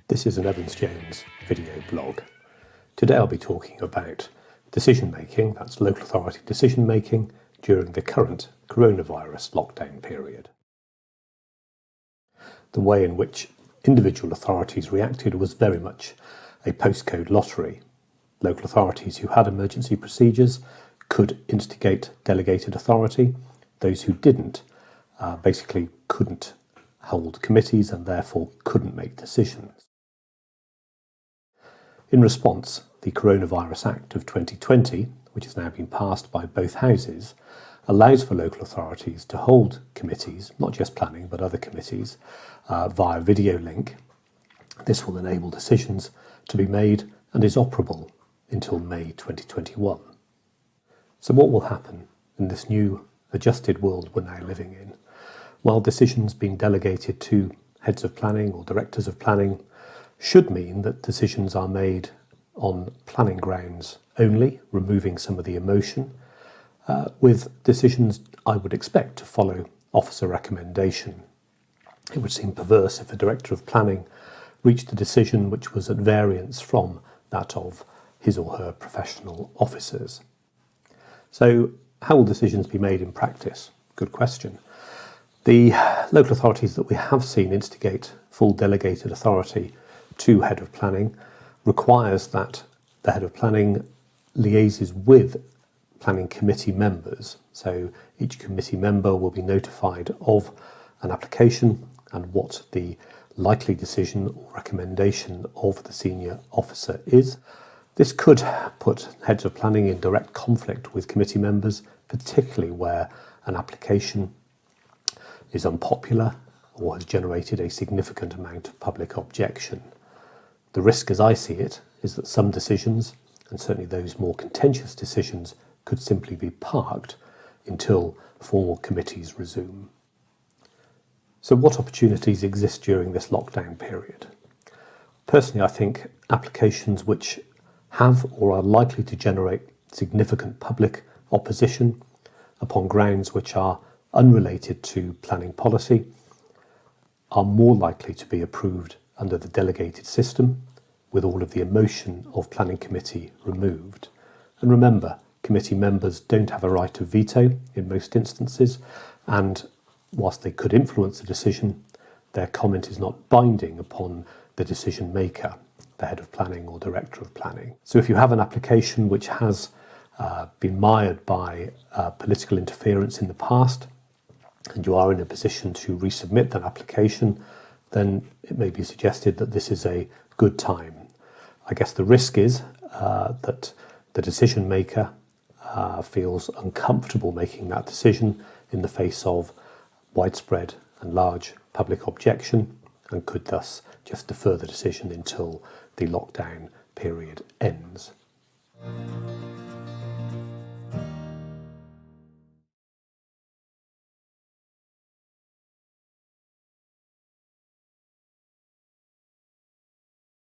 This is an Evans Jones video blog. Today I'll be talking about decision making, that's local authority decision making, during the current coronavirus lockdown period. The way in which individual authorities reacted was very much a postcode lottery. Local authorities who had emergency procedures could instigate delegated authority. Those who didn't basically couldn't hold committees and therefore couldn't make decisions. In response, the Coronavirus Act of 2020, which has now been passed by both houses, allows for local authorities to hold committees, not just planning but other committees, via video link. This will enable decisions to be made and is operable until May 2021. So what will happen in this new adjusted world we're now living in? While decisions being delegated to heads of planning or directors of planning should mean that decisions are made on planning grounds only, removing some of the emotion, with decisions I would expect to follow officer recommendation. It would seem perverse if a director of planning reached a decision which was at variance from that of his or her professional officers. So how will decisions be made in practice? Good question. The local authorities that we have seen instigate full delegated authority to head of planning requires that the head of planning liaises with planning committee members. So each committee member will be notified of an application and what the likely decision or recommendation of the senior officer is. This could put heads of planning in direct conflict with committee members, particularly where an application is unpopular or has generated a significant amount of public objection. The risk, as I see it, is that some decisions, and certainly those more contentious decisions, could simply be parked until formal committees resume. So what opportunities exist during this lockdown period? Personally, I think applications which have or are likely to generate significant public opposition upon grounds which are unrelated to planning policy are more likely to be approved under the delegated system, with all of the emotion of planning committee removed. And remember, committee members don't have a right of veto in most instances, and whilst they could influence the decision, their comment is not binding upon the decision maker, the head of planning or director of planning. So if you have an application which has been mired by political interference in the past, and you are in a position to resubmit that application, then it may be suggested that this is a good time. I guess the risk is that the decision maker feels uncomfortable making that decision in the face of widespread and large public objection and could thus just defer the decision until the lockdown period ends.